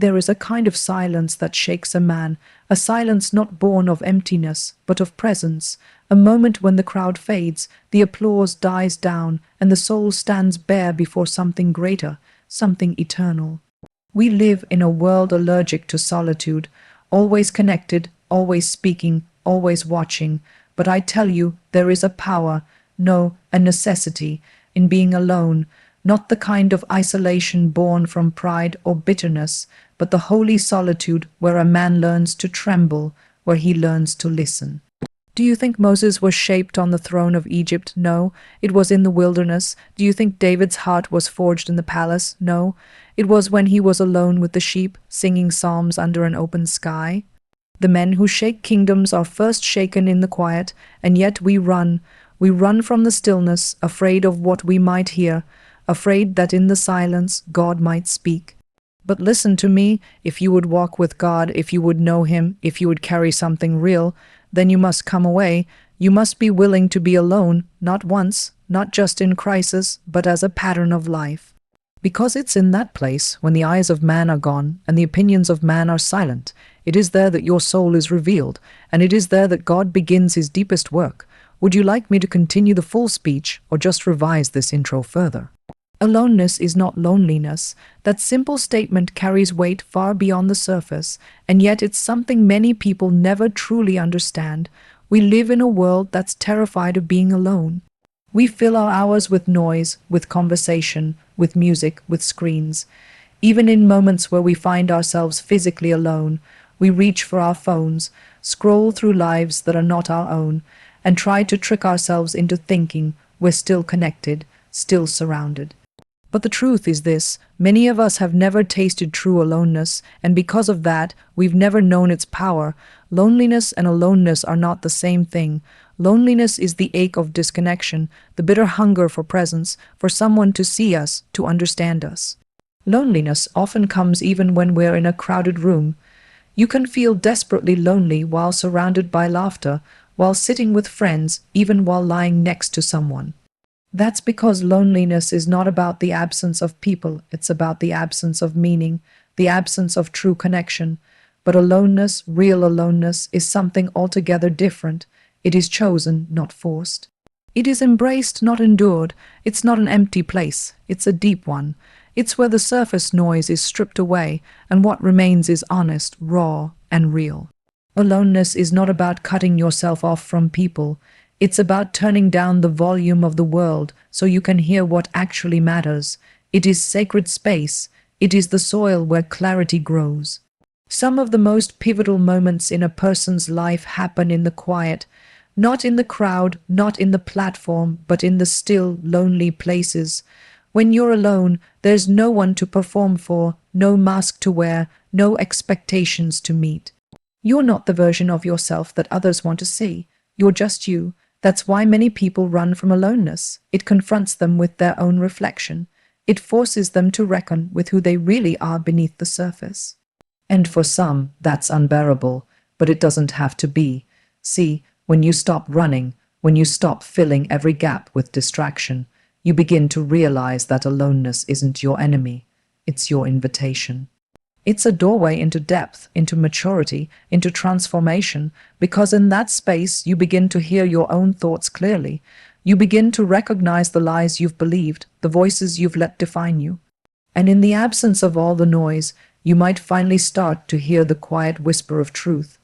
There is a kind of silence that shakes a man, a silence not born of emptiness, but of presence, a moment when the crowd fades, the applause dies down, and the soul stands bare before something greater, something eternal. We live in a world allergic to solitude, always connected, always speaking, always watching, but I tell you, there is a power, no, a necessity, in being alone, not the kind of isolation born from pride or bitterness, but the holy solitude where a man learns to tremble, where he learns to listen. Do you think Moses was shaped on the throne of Egypt? No, it was in the wilderness. Do you think David's heart was forged in the palace? No, it was when he was alone with the sheep, singing psalms under an open sky. The men who shake kingdoms are first shaken in the quiet, and yet we run. We run from the stillness, afraid of what we might hear, afraid that in the silence God might speak. But listen to me, if you would walk with God, if you would know Him, if you would carry something real, then you must come away. You must be willing to be alone, not once, not just in crisis, but as a pattern of life. Because it's in that place, when the eyes of man are gone and the opinions of man are silent, it is there that your soul is revealed, and it is there that God begins His deepest work. Would you like me to continue the full speech, or just revise this intro further? Aloneness is not loneliness. That simple statement carries weight far beyond the surface, and yet it's something many people never truly understand. We live in a world that's terrified of being alone. We fill our hours with noise, with conversation, with music, with screens. Even in moments where we find ourselves physically alone, we reach for our phones, scroll through lives that are not our own, and try to trick ourselves into thinking we're still connected, still surrounded. But the truth is this: many of us have never tasted true aloneness, and because of that, we've never known its power. Loneliness and aloneness are not the same thing. Loneliness is the ache of disconnection, the bitter hunger for presence, for someone to see us, to understand us. Loneliness often comes even when we're in a crowded room. You can feel desperately lonely while surrounded by laughter, while sitting with friends, even while lying next to someone. That's because loneliness is not about the absence of people, it's about the absence of meaning, the absence of true connection. But aloneness, real aloneness, is something altogether different. It is chosen, not forced. It is embraced, not endured. It's not an empty place, it's a deep one. It's where the surface noise is stripped away, and what remains is honest, raw, and real. Aloneness is not about cutting yourself off from people. It's about turning down the volume of the world so you can hear what actually matters. It is sacred space. It is the soil where clarity grows. Some of the most pivotal moments in a person's life happen in the quiet, not in the crowd, not in the platform, but in the still, lonely places. When you're alone, there's no one to perform for, no mask to wear, no expectations to meet. You're not the version of yourself that others want to see. You're just you. That's why many people run from aloneness. It confronts them with their own reflection. It forces them to reckon with who they really are beneath the surface. And for some, that's unbearable, but it doesn't have to be. See, when you stop running, when you stop filling every gap with distraction, you begin to realize that aloneness isn't your enemy, it's your invitation. It's a doorway into depth, into maturity, into transformation, because in that space you begin to hear your own thoughts clearly. You begin to recognize the lies you've believed, the voices you've let define you. And in the absence of all the noise, you might finally start to hear the quiet whisper of truth.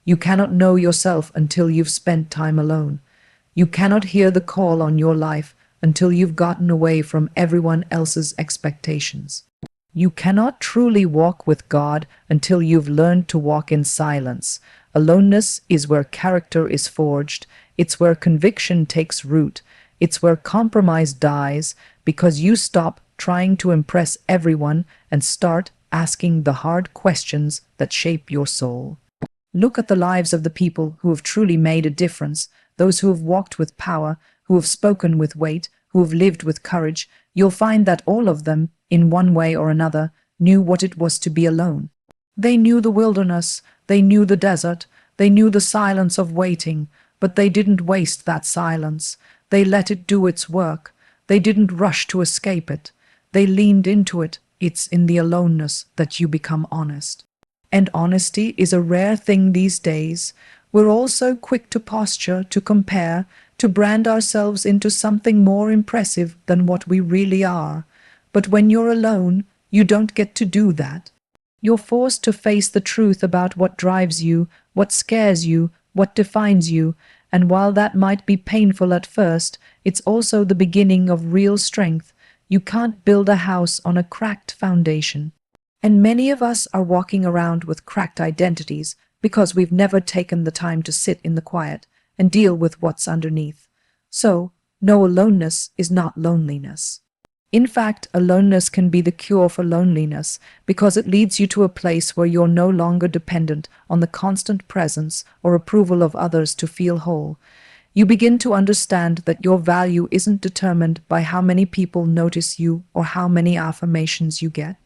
You cannot know yourself until you've spent time alone. You cannot hear the call on your life until you've gotten away from everyone else's expectations. You cannot truly walk with God until you've learned to walk in silence. Aloneness is where character is forged. It's where conviction takes root. It's where compromise dies, because you stop trying to impress everyone and start asking the hard questions that shape your soul. Look at the lives of the people who have truly made a difference, those who have walked with power, who have spoken with weight, who have lived with courage. You'll find that all of them, in one way or another, knew what it was to be alone. They knew the wilderness, they knew the desert, they knew the silence of waiting, but they didn't waste that silence. They let it do its work. They didn't rush to escape it. They leaned into it, It's in the aloneness that you become honest. And honesty is a rare thing these days. We're all so quick to posture, to compare, to brand ourselves into something more impressive than what we really are. But when you're alone, you don't get to do that. You're forced to face the truth about what drives you, what scares you, what defines you, and while that might be painful at first, it's also the beginning of real strength. You can't build a house on a cracked foundation. And many of us are walking around with cracked identities because we've never taken the time to sit in the quiet and deal with what's underneath. So, no, aloneness is not loneliness. In fact, aloneness can be the cure for loneliness because it leads you to a place where you're no longer dependent on the constant presence or approval of others to feel whole. You begin to understand that your value isn't determined by how many people notice you or how many affirmations you get.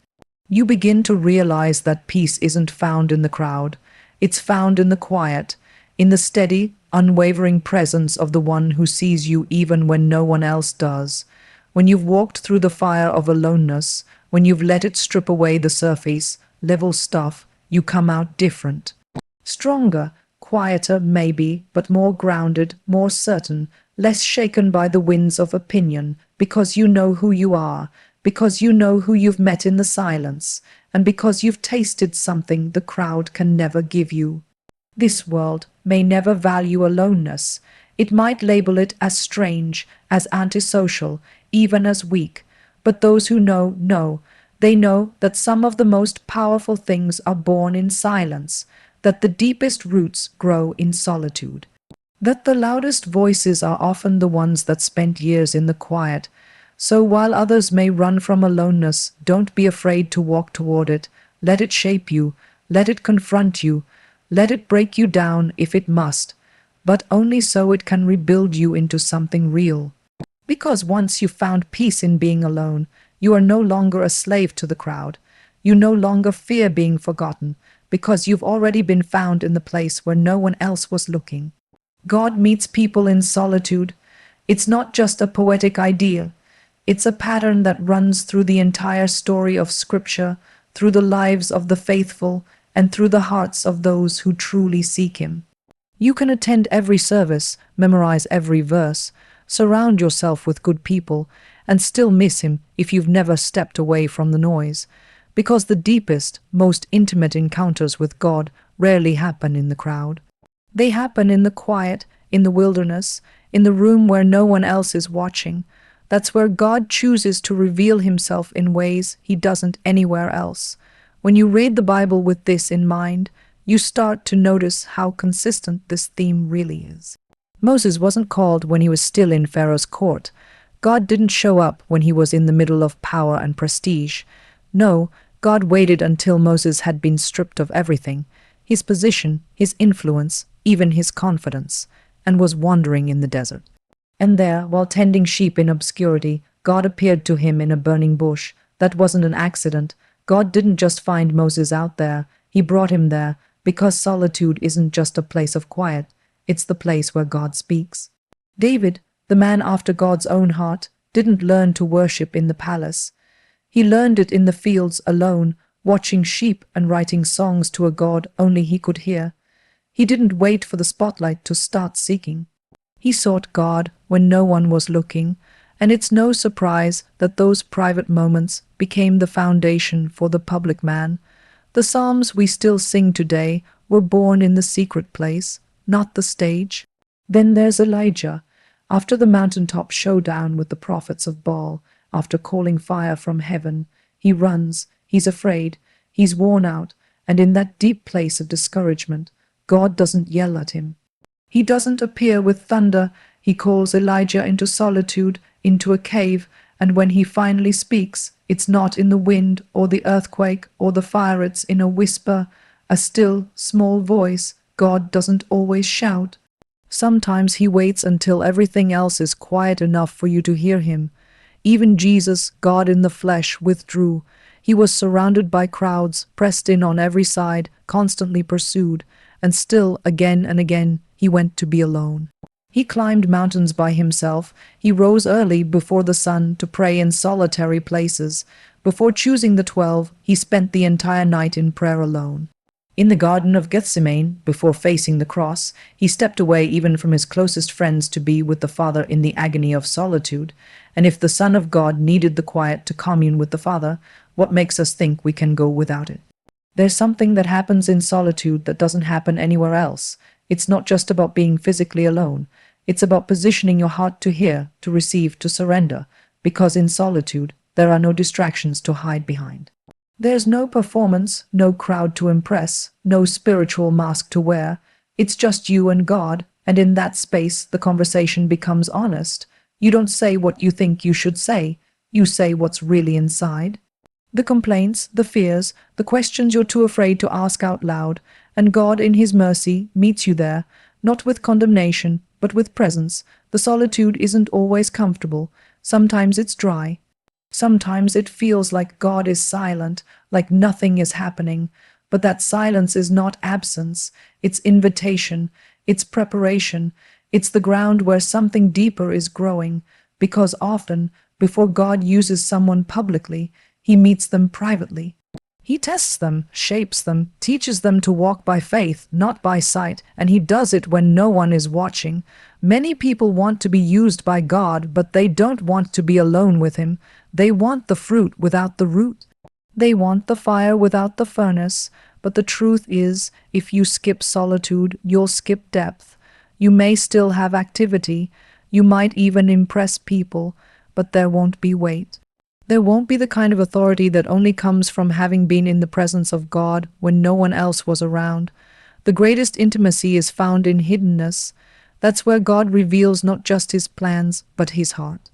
You begin to realize that peace isn't found in the crowd. It's found in the quiet, in the steady, unwavering presence of the one who sees you even when no one else does. When you've walked through the fire of aloneness, when you've let it strip away the surface level stuff, you come out different. Stronger, quieter maybe, but more grounded, more certain, less shaken by the winds of opinion, because you know who you are, because you know who you've met in the silence, and because you've tasted something the crowd can never give you. This world may never value aloneness. It might label it as strange, as antisocial, even as weak. But those who know. They know that some of the most powerful things are born in silence, that the deepest roots grow in solitude, that the loudest voices are often the ones that spent years in the quiet. So while others may run from aloneness, don't be afraid to walk toward it. Let it shape you, let it confront you, let it break you down if it must, but only so it can rebuild you into something real. Because once you've found peace in being alone, you are no longer a slave to the crowd. You no longer fear being forgotten, because you've already been found in the place where no one else was looking. God meets people in solitude. It's not just a poetic idea. It's a pattern that runs through the entire story of Scripture, through the lives of the faithful, and through the hearts of those who truly seek Him. You can attend every service, memorize every verse, surround yourself with good people, and still miss Him if you've never stepped away from the noise, because the deepest, most intimate encounters with God rarely happen in the crowd. They happen in the quiet, in the wilderness, in the room where no one else is watching. That's where God chooses to reveal Himself in ways He doesn't anywhere else. When you read the Bible with this in mind, you start to notice how consistent this theme really is. Moses wasn't called when he was still in Pharaoh's court. God didn't show up when he was in the middle of power and prestige. No, God waited until Moses had been stripped of everything, his position, his influence, even his confidence, and was wandering in the desert. And there, while tending sheep in obscurity, God appeared to him in a burning bush. That wasn't an accident. God didn't just find Moses out there. He brought him there, because solitude isn't just a place of quiet. It's the place where God speaks. David, the man after God's own heart, didn't learn to worship in the palace. He learned it in the fields alone, watching sheep and writing songs to a God only he could hear. He didn't wait for the spotlight to start seeking. He sought God when no one was looking, and it's no surprise that those private moments became the foundation for the public man. The psalms we still sing today were born in the secret place, not the stage. Then there's Elijah. After the mountaintop showdown with the prophets of Baal, after calling fire from heaven, he runs, he's afraid, he's worn out, and in that deep place of discouragement, God doesn't yell at him. He doesn't appear with thunder. He calls Elijah into solitude, into a cave, and when he finally speaks, it's not in the wind or the earthquake or the fire, it's in a whisper, a still, small voice. God doesn't always shout. Sometimes he waits until everything else is quiet enough for you to hear him. Even Jesus, God in the flesh, withdrew. He was surrounded by crowds, pressed in on every side, constantly pursued, and still, again and again, he went to be alone. He climbed mountains by himself. He rose early before the sun to pray in solitary places. Before choosing the 12, he spent the entire night in prayer alone. In the Garden of Gethsemane, before facing the cross, he stepped away even from his closest friends to be with the Father in the agony of solitude. And if the Son of God needed the quiet to commune with the Father, what makes us think we can go without it? There's something that happens in solitude that doesn't happen anywhere else. It's not just about being physically alone. It's about positioning your heart to hear, to receive, to surrender, because in solitude, there are no distractions to hide behind. There's no performance, no crowd to impress, no spiritual mask to wear. It's just you and God, and in that space, the conversation becomes honest. You don't say what you think you should say. You say what's really inside. The complaints, the fears, the questions you're too afraid to ask out loud, and God in His mercy meets you there, not with condemnation, but with presence. The solitude isn't always comfortable. Sometimes it's dry. Sometimes it feels like God is silent, like nothing is happening. But that silence is not absence. It's invitation. It's preparation. It's the ground where something deeper is growing. Because often, before God uses someone publicly, He meets them privately. He tests them, shapes them, teaches them to walk by faith, not by sight, and He does it when no one is watching. Many people want to be used by God, but they don't want to be alone with Him. They want the fruit without the root. They want the fire without the furnace. But the truth is, if you skip solitude, you'll skip depth. You may still have activity. You might even impress people, but there won't be weight. There won't be the kind of authority that only comes from having been in the presence of God when no one else was around. The greatest intimacy is found in hiddenness. That's where God reveals not just His plans, but His heart.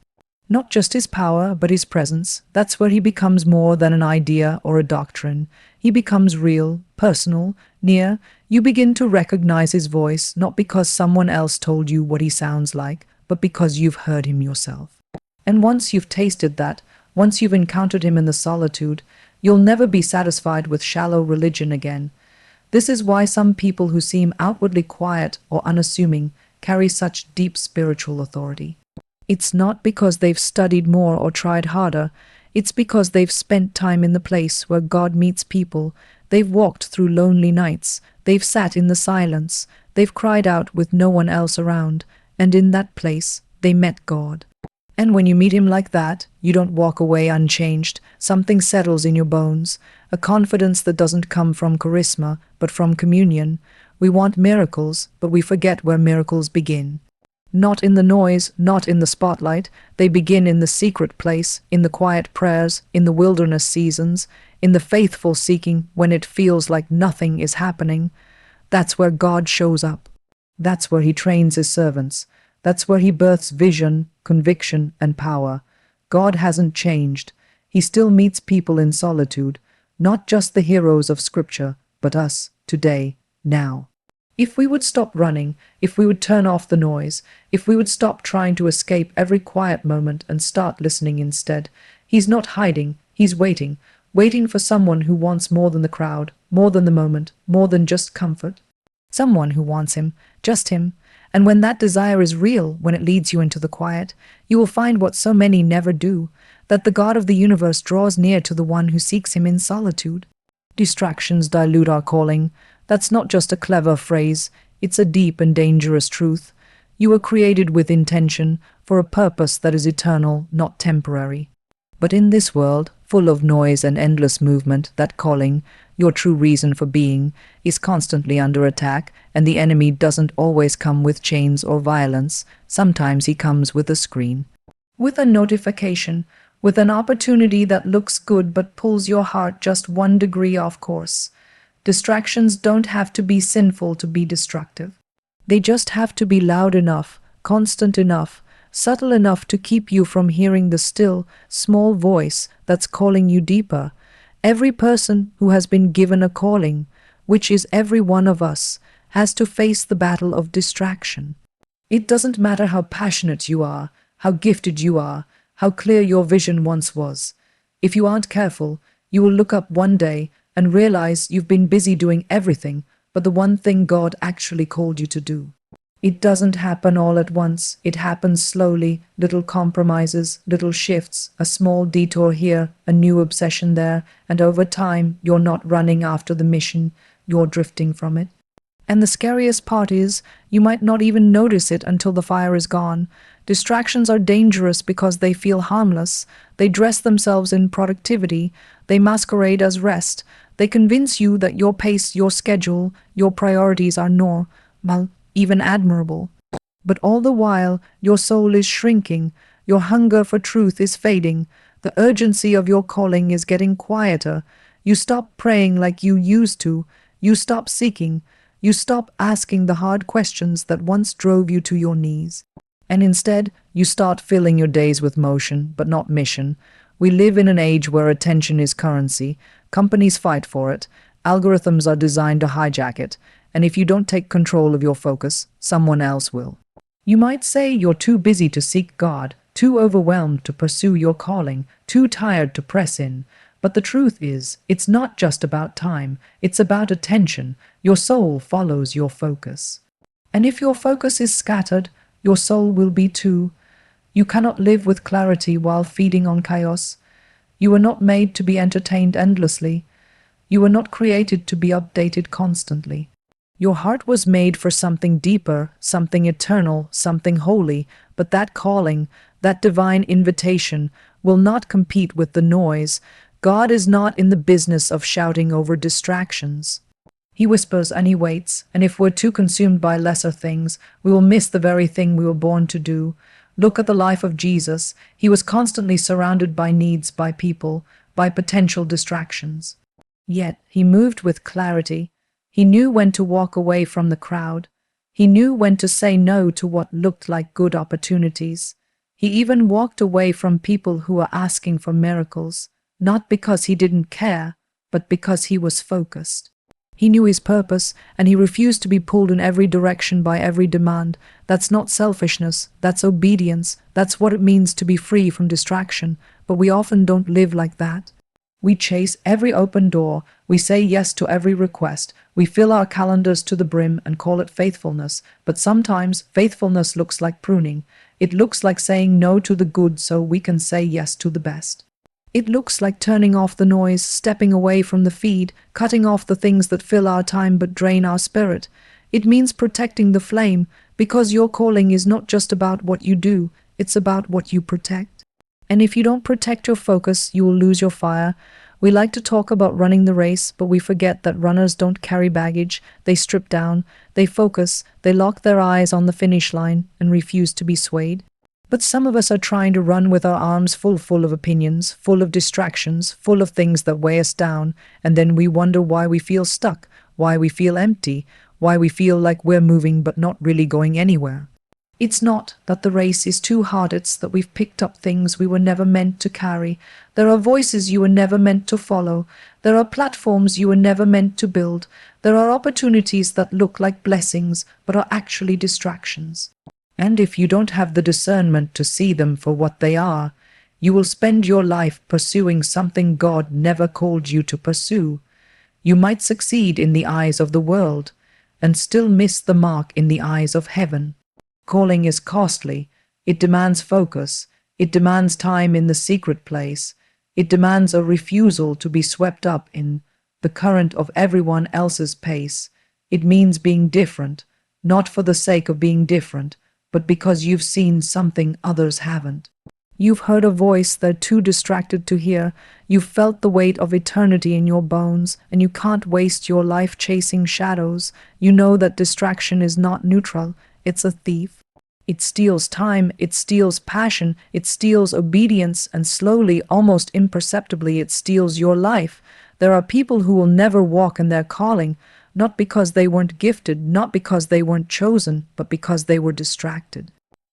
Not just His power, but His presence. That's where He becomes more than an idea or a doctrine. He becomes real, personal, near. You begin to recognize His voice, not because someone else told you what He sounds like, but because you've heard Him yourself. And once you've tasted that, once you've encountered Him in the solitude, you'll never be satisfied with shallow religion again. This is why some people who seem outwardly quiet or unassuming carry such deep spiritual authority. It's not because they've studied more or tried harder. It's because they've spent time in the place where God meets people. They've walked through lonely nights. They've sat in the silence. They've cried out with no one else around. And in that place, they met God. And when you meet Him like that, you don't walk away unchanged. Something settles in your bones, a confidence that doesn't come from charisma, but from communion. We want miracles, but we forget where miracles begin. Not in the noise, not in the spotlight. They begin in the secret place, in the quiet prayers, in the wilderness seasons, in the faithful seeking when it feels like nothing is happening. That's where God shows up. That's where He trains His servants. That's where He births vision, conviction, and power. God hasn't changed. He still meets people in solitude, not just the heroes of Scripture, but us, today, now. If we would stop running, if we would turn off the noise, if we would stop trying to escape every quiet moment and start listening instead, He's not hiding, He's waiting, waiting for someone who wants more than the crowd, more than the moment, more than just comfort. Someone who wants Him, just Him. And when that desire is real, when it leads you into the quiet, you will find what so many never do, that the God of the universe draws near to the one who seeks Him in solitude. Distractions dilute our calling. That's not just a clever phrase, it's a deep and dangerous truth. You were created with intention, for a purpose that is eternal, not temporary. But in this world, full of noise and endless movement, that calling, your true reason for being, is constantly under attack, and the enemy doesn't always come with chains or violence. Sometimes he comes with a screen, with a notification, with an opportunity that looks good but pulls your heart just 1 degree off course. Distractions don't have to be sinful to be destructive. They just have to be loud enough, constant enough, subtle enough to keep you from hearing the still, small voice that's calling you deeper. Every person who has been given a calling, which is every one of us, has to face the battle of distraction. It doesn't matter how passionate you are, how gifted you are, how clear your vision once was. If you aren't careful, you will look up one day and realize you've been busy doing everything but the one thing God actually called you to do. It doesn't happen all at once. It happens slowly, little compromises, little shifts, a small detour here, a new obsession there, and over time, you're not running after the mission, you're drifting from it. And the scariest part is, you might not even notice it until the fire is gone. Distractions are dangerous because they feel harmless. They dress themselves in productivity. They masquerade as rest. They convince you that your pace, your schedule, your priorities are normal, even admirable. But all the while, your soul is shrinking. Your hunger for truth is fading. The urgency of your calling is getting quieter. You stop praying like you used to. You stop seeking. You stop asking the hard questions that once drove you to your knees. And instead, you start filling your days with motion, but not mission. We live in an age where attention is currency. Companies fight for it. Algorithms are designed to hijack it. And if you don't take control of your focus, someone else will. You might say you're too busy to seek God, too overwhelmed to pursue your calling, too tired to press in. But the truth is, it's not just about time, it's about attention. Your soul follows your focus. And if your focus is scattered, your soul will be too. You cannot live with clarity while feeding on chaos. You were not made to be entertained endlessly. You were not created to be updated constantly. Your heart was made for something deeper, something eternal, something holy, but that calling, that divine invitation, will not compete with the noise. God is not in the business of shouting over distractions. He whispers and he waits, and if we're too consumed by lesser things, we will miss the very thing we were born to do. Look at the life of Jesus. He was constantly surrounded by needs, by people, by potential distractions. Yet he moved with clarity. He knew when to walk away from the crowd. He knew when to say no to what looked like good opportunities. He even walked away from people who were asking for miracles, not because he didn't care, but because he was focused. He knew his purpose, and he refused to be pulled in every direction by every demand. That's not selfishness, that's obedience. That's what it means to be free from distraction, but we often don't live like that. We chase every open door, we say yes to every request, we fill our calendars to the brim and call it faithfulness, but sometimes faithfulness looks like pruning. It looks like saying no to the good so we can say yes to the best. It looks like turning off the noise, stepping away from the feed, cutting off the things that fill our time but drain our spirit. It means protecting the flame, because your calling is not just about what you do, it's about what you protect. And if you don't protect your focus, you will lose your fire. We like to talk about running the race, but we forget that runners don't carry baggage. They strip down, they focus, they lock their eyes on the finish line and refuse to be swayed. But some of us are trying to run with our arms full of opinions, full of distractions, full of things that weigh us down, and then we wonder why we feel stuck, why we feel empty, why we feel like we're moving but not really going anywhere. It's not that the race is too hard, it's that we've picked up things we were never meant to carry. There are voices you were never meant to follow. There are platforms you were never meant to build. There are opportunities that look like blessings but are actually distractions. And if you don't have the discernment to see them for what they are, you will spend your life pursuing something God never called you to pursue. You might succeed in the eyes of the world and still miss the mark in the eyes of heaven. Calling is costly. It demands focus. It demands time in the secret place. It demands a refusal to be swept up in the current of everyone else's pace. It means being different, not for the sake of being different, but because you've seen something others haven't. You've heard a voice they're too distracted to hear. You've felt the weight of eternity in your bones, and you can't waste your life chasing shadows. You know that distraction is not neutral. It's a thief. It steals time, it steals passion, it steals obedience, and slowly, almost imperceptibly, it steals your life. There are people who will never walk in their calling, not because they weren't gifted, not because they weren't chosen, but because they were distracted.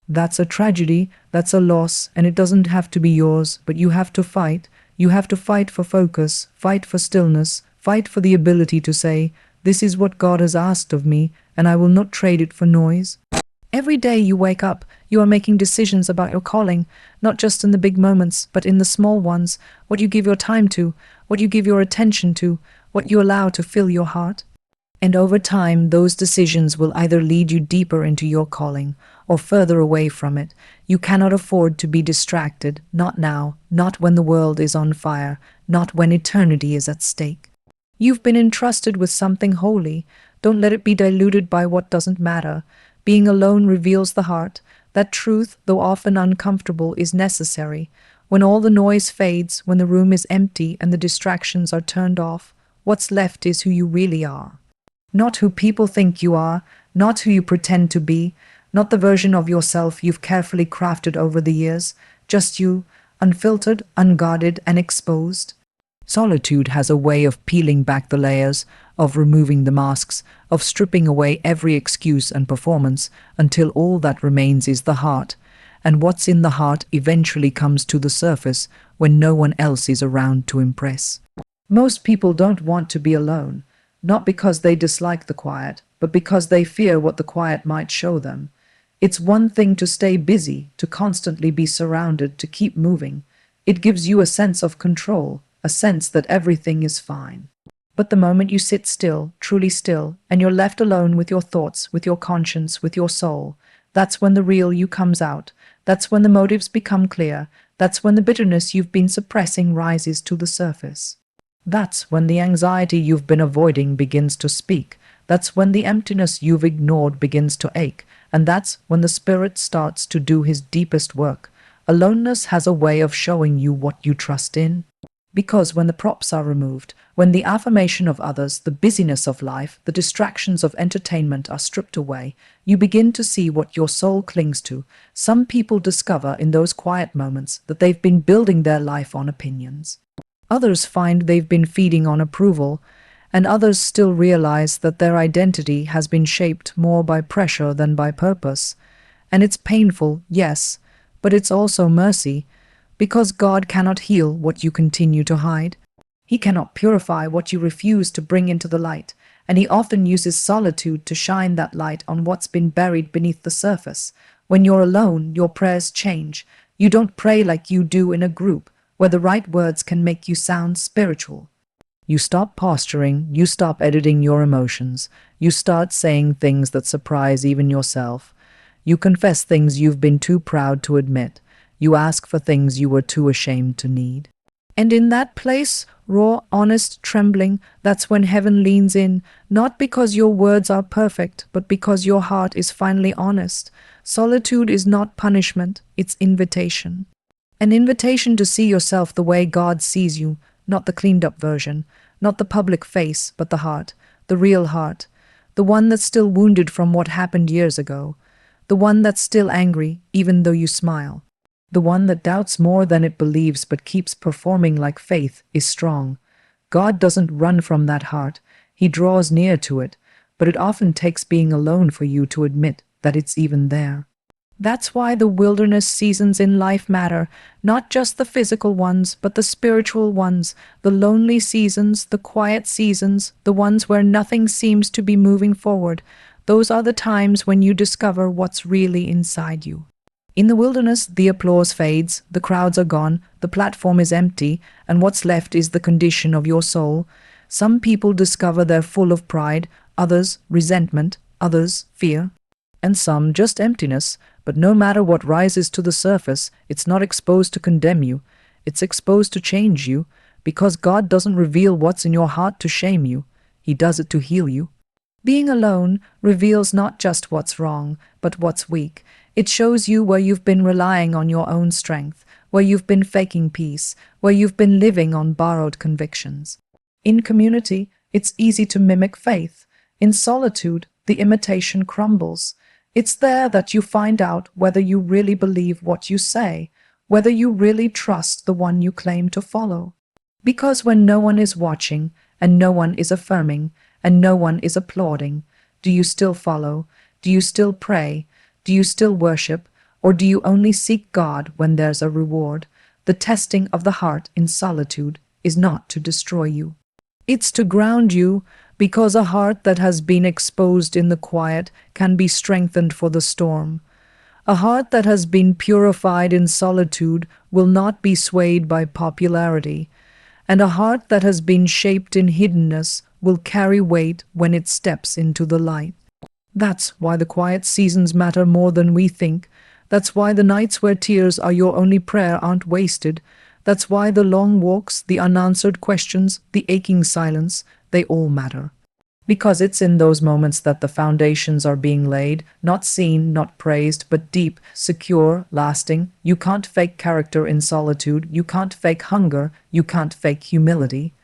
That's a tragedy, that's a loss, and it doesn't have to be yours, but you have to fight. You have to fight for focus, fight for stillness, fight for the ability to say, "This is what God has asked of me, and I will not trade it for noise." Every day you wake up, you are making decisions about your calling, not just in the big moments, but in the small ones, what you give your time to, what you give your attention to, what you allow to fill your heart. And over time, those decisions will either lead you deeper into your calling or further away from it. You cannot afford to be distracted, not now, not when the world is on fire, not when eternity is at stake. You've been entrusted with something holy. Don't let it be diluted by what doesn't matter. Being alone reveals the heart. That truth, though often uncomfortable, is necessary. When all the noise fades, when the room is empty and the distractions are turned off, what's left is who you really are. Not who people think you are, not who you pretend to be, not the version of yourself you've carefully crafted over the years, just you, unfiltered, unguarded, and exposed. Solitude has a way of peeling back the layers, of removing the masks, of stripping away every excuse and performance until all that remains is the heart. And what's in the heart eventually comes to the surface when no one else is around to impress. Most people don't want to be alone, not because they dislike the quiet, but because they fear what the quiet might show them. It's one thing to stay busy, to constantly be surrounded, to keep moving. It gives you a sense of control, a sense that everything is fine. But the moment you sit still, truly still, and you're left alone with your thoughts, with your conscience, with your soul, that's when the real you comes out. That's when the motives become clear. That's when the bitterness you've been suppressing rises to the surface. That's when the anxiety you've been avoiding begins to speak. That's when the emptiness you've ignored begins to ache. And that's when the spirit starts to do his deepest work. Aloneness has a way of showing you what you trust in. Because when the props are removed, when the affirmation of others, the busyness of life, the distractions of entertainment are stripped away, you begin to see what your soul clings to. Some people discover in those quiet moments that they've been building their life on opinions. Others find they've been feeding on approval, and others still realize that their identity has been shaped more by pressure than by purpose. And it's painful, yes, but it's also mercy, because God cannot heal what you continue to hide. He cannot purify what you refuse to bring into the light, and he often uses solitude to shine that light on what's been buried beneath the surface. When you're alone, your prayers change. You don't pray like you do in a group, where the right words can make you sound spiritual. You stop posturing, you stop editing your emotions, you start saying things that surprise even yourself. You confess things you've been too proud to admit. You ask for things you were too ashamed to need. And in that place, raw, honest, trembling, that's when heaven leans in, not because your words are perfect, but because your heart is finally honest. Solitude is not punishment, it's invitation. An invitation to see yourself the way God sees you, not the cleaned-up version, not the public face, but the heart, the real heart, the one that's still wounded from what happened years ago, the one that's still angry, even though you smile. The one that doubts more than it believes but keeps performing like faith is strong. God doesn't run from that heart. He draws near to it, but it often takes being alone for you to admit that it's even there. That's why the wilderness seasons in life matter, not just the physical ones, but the spiritual ones, the lonely seasons, the quiet seasons, the ones where nothing seems to be moving forward. Those are the times when you discover what's really inside you. In the wilderness, the applause fades, the crowds are gone, the platform is empty, and what's left is the condition of your soul. Some people discover they're full of pride, others resentment, others fear, and some just emptiness. But no matter what rises to the surface, it's not exposed to condemn you, it's exposed to change you, because God doesn't reveal what's in your heart to shame you, He does it to heal you. Being alone reveals not just what's wrong, but what's weak. It shows you where you've been relying on your own strength, where you've been faking peace, where you've been living on borrowed convictions. In community, it's easy to mimic faith. In solitude, the imitation crumbles. It's there that you find out whether you really believe what you say, whether you really trust the one you claim to follow. Because when no one is watching, and no one is affirming, and no one is applauding, do you still follow? Do you still pray? Do you still worship? Or do you only seek God when there's a reward? The testing of the heart in solitude is not to destroy you. It's to ground you, because a heart that has been exposed in the quiet can be strengthened for the storm. A heart that has been purified in solitude will not be swayed by popularity, and a heart that has been shaped in hiddenness will carry weight when it steps into the light. That's why the quiet seasons matter more than we think. That's why the nights where tears are your only prayer aren't wasted. That's why the long walks, the unanswered questions, the aching silence, they all matter. Because it's in those moments that the foundations are being laid, not seen, not praised, but deep, secure, lasting. You can't fake character in solitude. You can't fake hunger. You can't fake humility.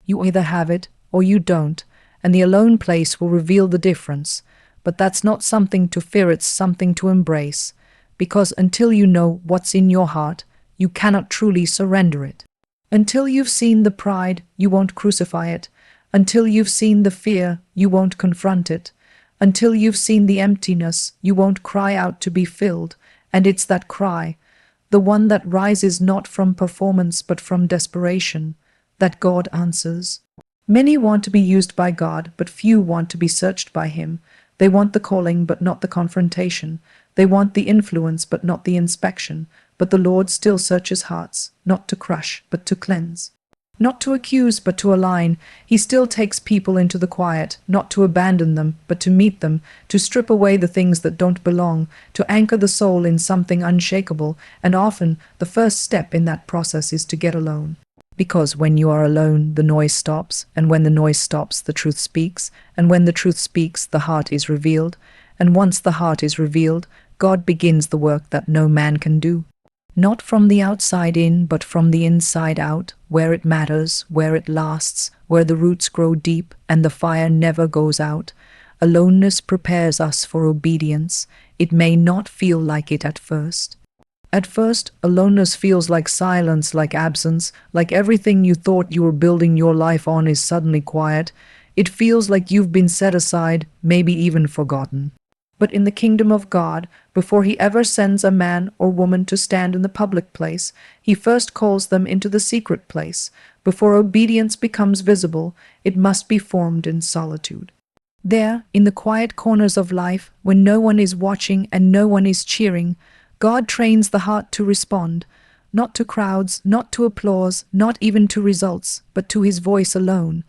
You either have it or you don't, and the alone place will reveal the difference. But that's not something to fear, it's something to embrace. Because until you know what's in your heart, you cannot truly surrender it. Until you've seen the pride, you won't crucify it. Until you've seen the fear, you won't confront it. Until you've seen the emptiness, you won't cry out to be filled. And it's that cry, the one that rises not from performance but from desperation, that God answers. Many want to be used by God, but few want to be searched by Him. They want the calling, but not the confrontation. They want the influence, but not the inspection. But the Lord still searches hearts, not to crush, but to cleanse. Not to accuse, but to align. He still takes people into the quiet, not to abandon them, but to meet them, to strip away the things that don't belong, to anchor the soul in something unshakable, and often the first step in that process is to get alone. Because when you are alone, the noise stops, and when the noise stops, the truth speaks, and when the truth speaks, the heart is revealed, and once the heart is revealed, God begins the work that no man can do. Not from the outside in, but from the inside out, where it matters, where it lasts, where the roots grow deep and the fire never goes out. Aloneness prepares us for obedience. It may not feel like it at first. At first, aloneness feels like silence, like absence, like everything you thought you were building your life on is suddenly quiet. It feels like you've been set aside, maybe even forgotten. But in the kingdom of God, before He ever sends a man or woman to stand in the public place, He first calls them into the secret place. Before obedience becomes visible, it must be formed in solitude. There, in the quiet corners of life, when no one is watching and no one is cheering, God trains the heart to respond, not to crowds, not to applause, not even to results, but to His voice alone.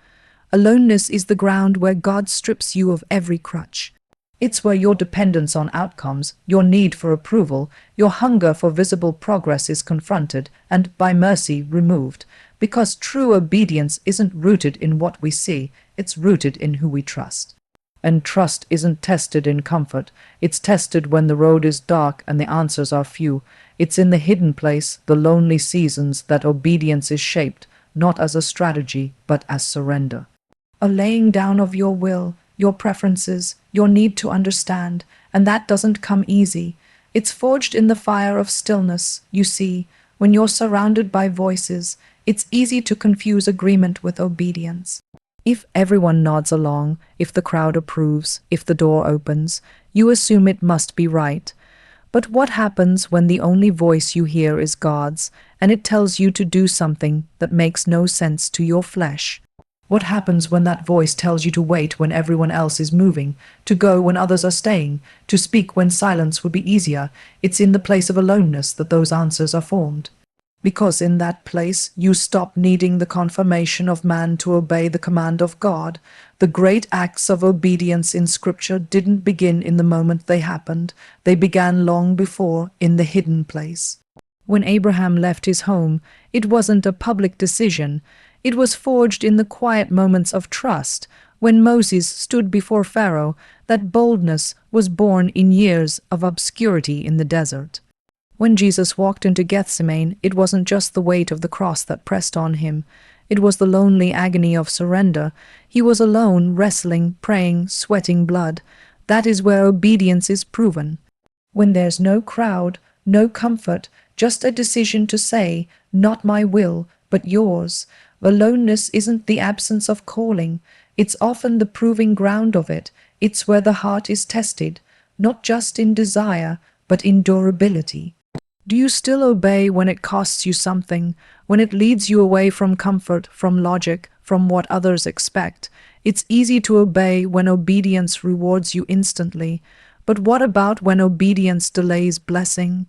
Aloneness is the ground where God strips you of every crutch. It's where your dependence on outcomes, your need for approval, your hunger for visible progress is confronted and, by mercy, removed. Because true obedience isn't rooted in what we see, it's rooted in who we trust. And trust isn't tested in comfort, it's tested when the road is dark and the answers are few. It's in the hidden place, the lonely seasons, that obedience is shaped, not as a strategy, but as surrender. A laying down of your will, your preferences, your need to understand, and that doesn't come easy. It's forged in the fire of stillness. You see, when you're surrounded by voices, it's easy to confuse agreement with obedience. If everyone nods along, if the crowd approves, if the door opens, you assume it must be right. But what happens when the only voice you hear is God's, and it tells you to do something that makes no sense to your flesh? What happens when that voice tells you to wait when everyone else is moving, to go when others are staying, to speak when silence would be easier? It's in the place of aloneness that those answers are formed. Because in that place you stop needing the confirmation of man to obey the command of God. The great acts of obedience in Scripture didn't begin in the moment they happened. They began long before, in the hidden place. When Abraham left his home, it wasn't a public decision. It was forged in the quiet moments of trust. When Moses stood before Pharaoh, that boldness was born in years of obscurity in the desert. When Jesus walked into Gethsemane, it wasn't just the weight of the cross that pressed on him. It was the lonely agony of surrender. He was alone, wrestling, praying, sweating blood. That is where obedience is proven. When there's no crowd, no comfort, just a decision to say, "Not my will, but yours." Aloneness isn't the absence of calling. It's often the proving ground of it. It's where the heart is tested, not just in desire, but in durability. Do you still obey when it costs you something, when it leads you away from comfort, from logic, from what others expect? It's easy to obey when obedience rewards you instantly. But what about when obedience delays blessing?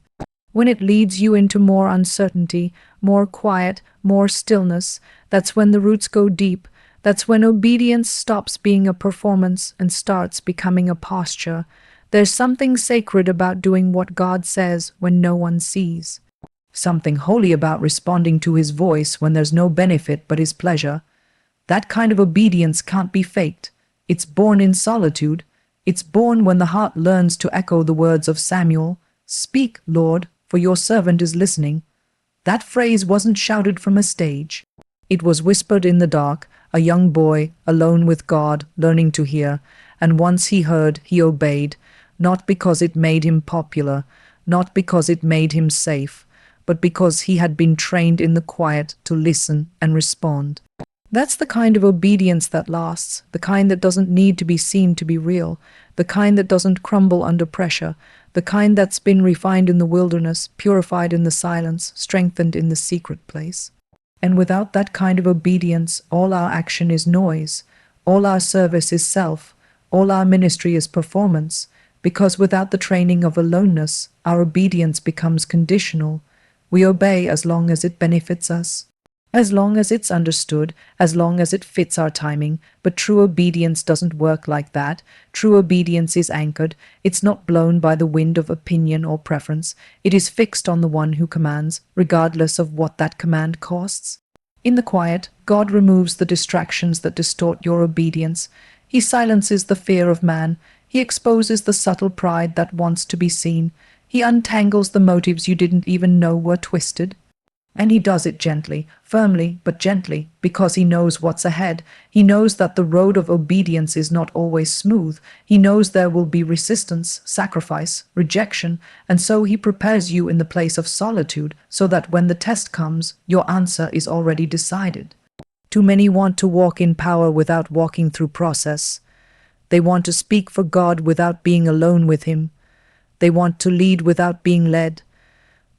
When it leads you into more uncertainty, more quiet, more stillness? That's when the roots go deep. That's when obedience stops being a performance and starts becoming a posture. There's something sacred about doing what God says when no one sees. Something holy about responding to his voice when there's no benefit but his pleasure. That kind of obedience can't be faked. It's born in solitude. It's born when the heart learns to echo the words of Samuel, "Speak, Lord, for your servant is listening." That phrase wasn't shouted from a stage. It was whispered in the dark, a young boy, alone with God, learning to hear, and once he heard, he obeyed, not because it made him popular, not because it made him safe, but because he had been trained in the quiet to listen and respond. That's the kind of obedience that lasts, the kind that doesn't need to be seen to be real, the kind that doesn't crumble under pressure, the kind that's been refined in the wilderness, purified in the silence, strengthened in the secret place. And without that kind of obedience, all our action is noise, all our service is self, all our ministry is performance, because without the training of aloneness, our obedience becomes conditional. We obey as long as it benefits us, as long as it's understood, as long as it fits our timing, but true obedience doesn't work like that. True obedience is anchored. It's not blown by the wind of opinion or preference. It is fixed on the one who commands, regardless of what that command costs. In the quiet, God removes the distractions that distort your obedience. He silences the fear of man. He exposes the subtle pride that wants to be seen. He untangles the motives you didn't even know were twisted. And he does it gently, firmly, but gently, because he knows what's ahead. He knows that the road of obedience is not always smooth. He knows there will be resistance, sacrifice, rejection, and so he prepares you in the place of solitude, so that when the test comes, your answer is already decided. Too many want to walk in power without walking through process. They want to speak for God without being alone with him. They want to lead without being led.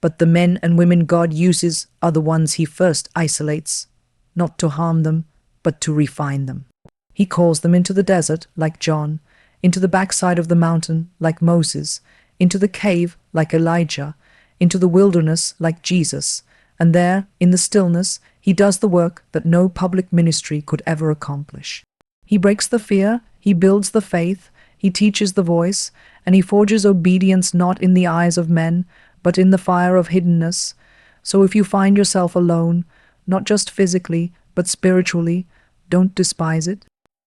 But the men and women God uses are the ones he first isolates, not to harm them, but to refine them. He calls them into the desert, like John, into the backside of the mountain, like Moses, into the cave, like Elijah, into the wilderness, like Jesus, and there, in the stillness, he does the work that no public ministry could ever accomplish. He breaks the fear, he builds the faith, he teaches the voice, and he forges obedience not in the eyes of men, but in the fire of hiddenness. So if you find yourself alone, not just physically, but spiritually, don't despise it.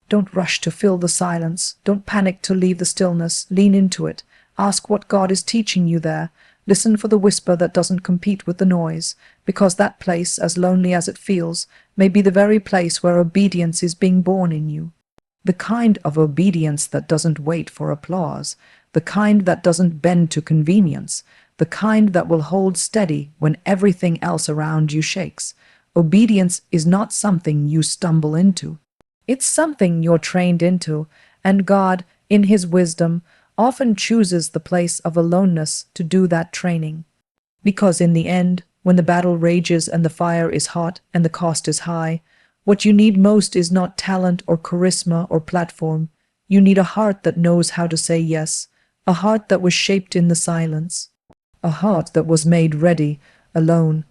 Don't rush to fill the silence. Don't panic to leave the stillness. Lean into it. Ask what God is teaching you there. Listen for the whisper that doesn't compete with the noise, because that place, as lonely as it feels, may be the very place where obedience is being born in you. The kind of obedience that doesn't wait for applause, the kind that doesn't bend to convenience, the kind that will hold steady when everything else around you shakes. Obedience is not something you stumble into. It's something you're trained into, and God, in his wisdom, often chooses the place of aloneness to do that training. Because in the end, when the battle rages and the fire is hot and the cost is high, what you need most is not talent or charisma or platform. You need a heart that knows how to say yes, a heart that was shaped in the silence. A heart that was made ready, alone,